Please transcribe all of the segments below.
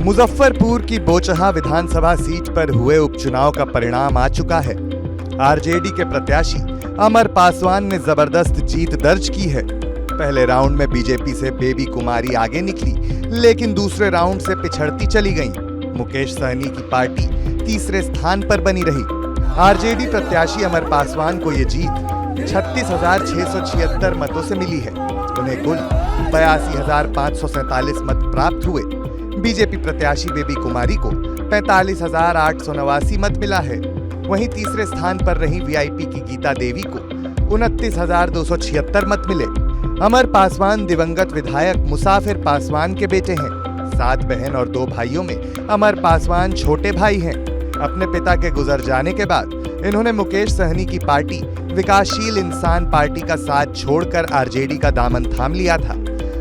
मुजफ्फरपुर की बोचहा विधानसभा सीट पर हुए उपचुनाव का परिणाम आ चुका है। आरजेडी के प्रत्याशी अमर पासवान ने जबरदस्त जीत दर्ज की है। पहले राउंड में बीजेपी से बेबी कुमारी आगे निकली, लेकिन दूसरे राउंड से पिछड़ती चली गईं। मुकेश सहनी की पार्टी तीसरे स्थान पर बनी रही। आरजेडी प्रत्याशी अमर पासवान को ये जीत 36,676 मतों से मिली है। उन्हें कुल 82,547 मत प्राप्त हुए। बीजेपी प्रत्याशी बेबी कुमारी को 45,889 मत मिला है। वहीं तीसरे स्थान पर रही वीआईपी की गीता देवी को 29,276 मत मिले। अमर पासवान दिवंगत विधायक मुसाफिर पासवान के बेटे हैं। 7 बहन और 2 भाइयों में अमर पासवान छोटे भाई हैं। अपने पिता के गुजर जाने के बाद इन्होंने मुकेश सहनी की पार्टी विकासशील इंसान पार्टी का साथ छोड़कर आरजेडी का दामन थाम लिया था।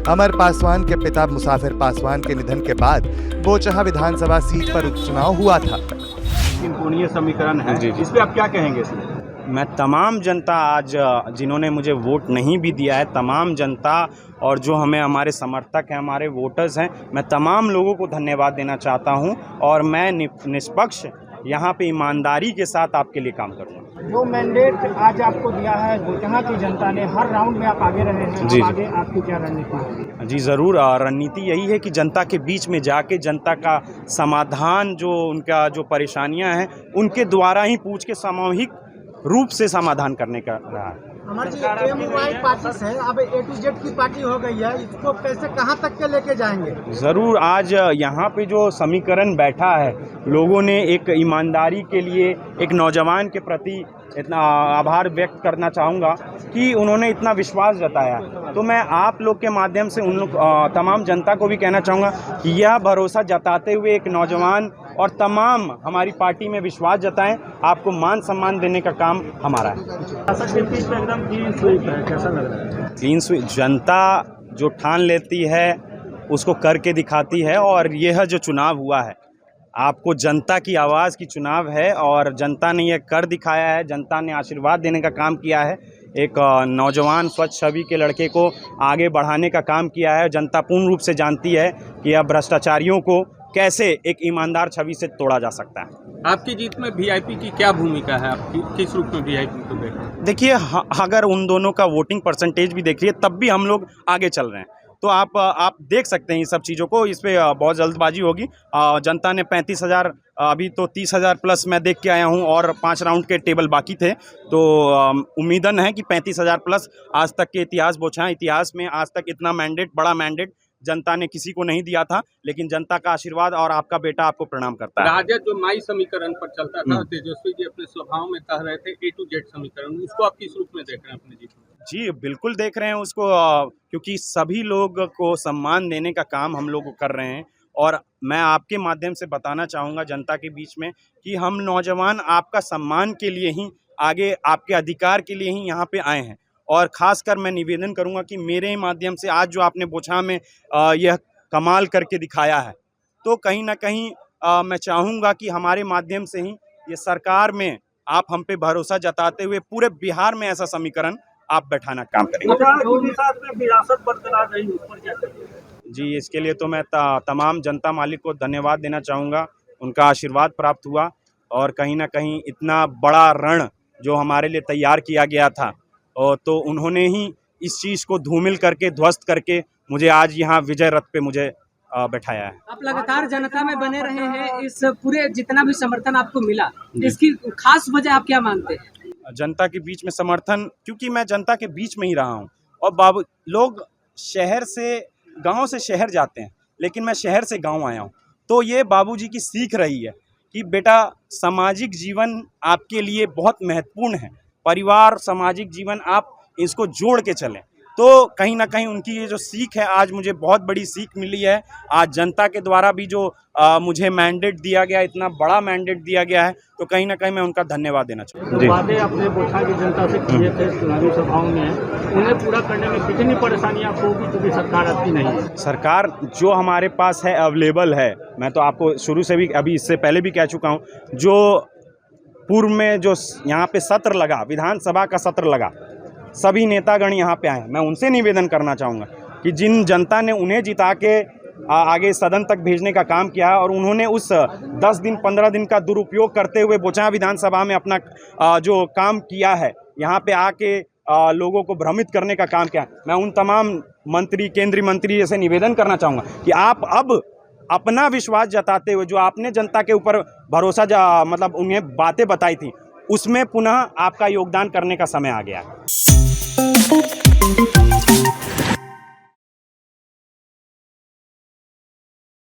अमर पासवान के पिता मुसाफिर पासवान के निधन के बाद बोचहा विधानसभा सीट पर उपचुनाव हुआ था। कोणीय समीकरण है, इस पे आप क्या कहेंगे? मैं तमाम जनता आज जिन्होंने मुझे वोट नहीं भी दिया है, तमाम जनता और जो हमें हमारे समर्थक हैं, हमारे वोटर्स हैं, मैं तमाम लोगों को धन्यवाद देना चाहता हूं और मैं निष्पक्ष यहाँ पे ईमानदारी के साथ आपके लिए काम करूँगा। जो मैंडेट आज आपको दिया है बोचहा की जनता ने, हर राउंड में आप आगे रहे हैं, जी आगे आपकी क्या रणनीति है? जी ज़रूर, रणनीति यही है कि जनता के बीच में जाके जनता का समाधान, जो उनका जो परेशानियां हैं, उनके द्वारा ही पूछ के सामूहिक रूप से समाधान करने का रहा है। हमारी एमवाई पार्टी से अब A to Z की पार्टी हो गई है, इसको कैसे कहां तक के लेके जाएंगे? ज़रूर, आज यहाँ पे जो समीकरण बैठा है, लोगों ने एक ईमानदारी के लिए एक नौजवान के प्रति इतना आभार व्यक्त करना चाहूँगा कि उन्होंने इतना विश्वास जताया। तो मैं आप लोग के माध्यम से उन लोग तमाम जनता को भी कहना चाहूँगा कि यह भरोसा जताते हुए एक नौजवान और तमाम हमारी पार्टी में विश्वास जताएं। आपको मान सम्मान देने का काम हमारा है। एकदम क्लीन स्वीप है, कैसा लग रहा है? क्लीन स्वीप, जनता जो ठान लेती है उसको करके दिखाती है और यह जो चुनाव हुआ है, आपको जनता की आवाज़ की चुनाव है और जनता ने यह कर दिखाया है। जनता ने आशीर्वाद देने का काम किया है। एक नौजवान स्वच्छ छवि के लड़के को आगे बढ़ाने का काम किया है। जनता पूर्ण रूप से जानती है कि अब भ्रष्टाचारियों को कैसे एक ईमानदार छवि से तोड़ा जा सकता है। आपकी जीत में वीआईपी की क्या भूमिका है? आपकी किस रूप में वीआईपी को देख रहे हैं? देखिए, अगर उन दोनों का वोटिंग परसेंटेज भी देखिए, तब भी हम लोग आगे चल रहे हैं। तो आप देख सकते हैं इन सब चीज़ों को। इस पे बहुत जल्दबाजी होगी। जनता ने 35,000, अभी तो 30,000 प्लस मैं देख के आया हूं और 5 राउंड के टेबल बाकी थे। तो उम्मीदन है कि 35,000 प्लस आज तक के इतिहास बोचहा इतिहास में आज तक इतना मैंडेट, बड़ा मैंडेट जनता ने किसी को नहीं दिया था। लेकिन जनता का आशीर्वाद और आपका बेटा आपको प्रणाम करता है। राजद जो माई समीकरण पर चलता था, तेजस्वी जी अपने स्वभाव में कह रहे थे A to Z समीकरण, उसको आप किस रूप में देख रहे हैं अपने जीत में? जी बिल्कुल देख रहे हैं उसको, क्योंकि सभी लोग को सम्मान देने का काम हम लोग कर रहे हैं। और मैं आपके माध्यम से बताना चाहूँगा जनता के बीच में कि हम नौजवान आपका सम्मान के लिए ही, आगे आपके अधिकार के लिए ही यहाँ पे आए हैं। और ख़ासकर मैं निवेदन करूँगा कि मेरे ही माध्यम से आज जो आपने बोचहा में यह कमाल करके दिखाया है, तो कहीं ना कहीं मैं चाहूँगा कि हमारे माध्यम से ही ये सरकार में आप हम पे भरोसा जताते हुए पूरे बिहार में ऐसा समीकरण आप बैठाना काम करेंगे। विरासत बरकरार रही, उस पर क्या करेंगे? जी, इसके लिए तो मैं तमाम जनता मालिक को धन्यवाद देना चाहूँगा। उनका आशीर्वाद प्राप्त हुआ और कहीं ना कहीं इतना बड़ा रण जो हमारे लिए तैयार किया गया था, और तो उन्होंने ही इस चीज़ को धूमिल करके, ध्वस्त करके मुझे आज यहाँ विजय रथ पे मुझे बैठाया है। आप लगातार जनता में बने रहे हैं, इस पूरे जितना भी समर्थन आपको मिला, इसकी खास वजह आप क्या मानते हैं? जनता के बीच में समर्थन, क्योंकि मैं जनता के बीच में ही रहा हूँ। और लोग शहर से, गांव से शहर जाते हैं, लेकिन मैं शहर से गांव आया हूँ। तो ये बाबूजी की सीख रही है कि बेटा, सामाजिक जीवन आपके लिए बहुत महत्वपूर्ण है। परिवार, सामाजिक जीवन, आप इसको जोड़ के चलें। तो कहीं ना कहीं उनकी ये जो सीख है, आज मुझे बहुत बड़ी सीख मिली है। आज जनता के द्वारा भी जो मुझे मैंडेट दिया गया, इतना बड़ा मैंडेट दिया गया है, तो कहीं ना कहीं मैं उनका धन्यवाद देना चाहूँगा। जो वादे अपने बोचहा की जनता से किए थे चुनावी सभाओं में, उन्हें पूरा करने में कितनी परेशानी आपको होगी, क्योंकि सरकार आपकी नहीं है? सरकार जो हमारे पास है, अवेलेबल है। मैं तो आपको शुरू से भी, अभी इससे पहले भी कह चुका हूँ, जो पूर्व में जो यहाँ पे सत्र लगा, विधानसभा का सत्र लगा, सभी नेतागण यहाँ पे आए। मैं उनसे निवेदन करना चाहूँगा कि जिन जनता ने उन्हें जिता के आगे सदन तक भेजने का काम किया है और उन्होंने उस 10 दिन 15 दिन का दुरुपयोग करते हुए बोचाहा विधानसभा में अपना जो काम किया है, यहाँ पे आके लोगों को भ्रमित करने का काम किया। मैं उन तमाम मंत्री, केंद्रीय मंत्री जैसे निवेदन करना चाहूँगा कि आप अब अपना विश्वास जताते हुए जो आपने जनता के ऊपर भरोसा मतलब उन्हें बातें बताई थी, उसमें पुनः आपका योगदान करने का समय आ गया है।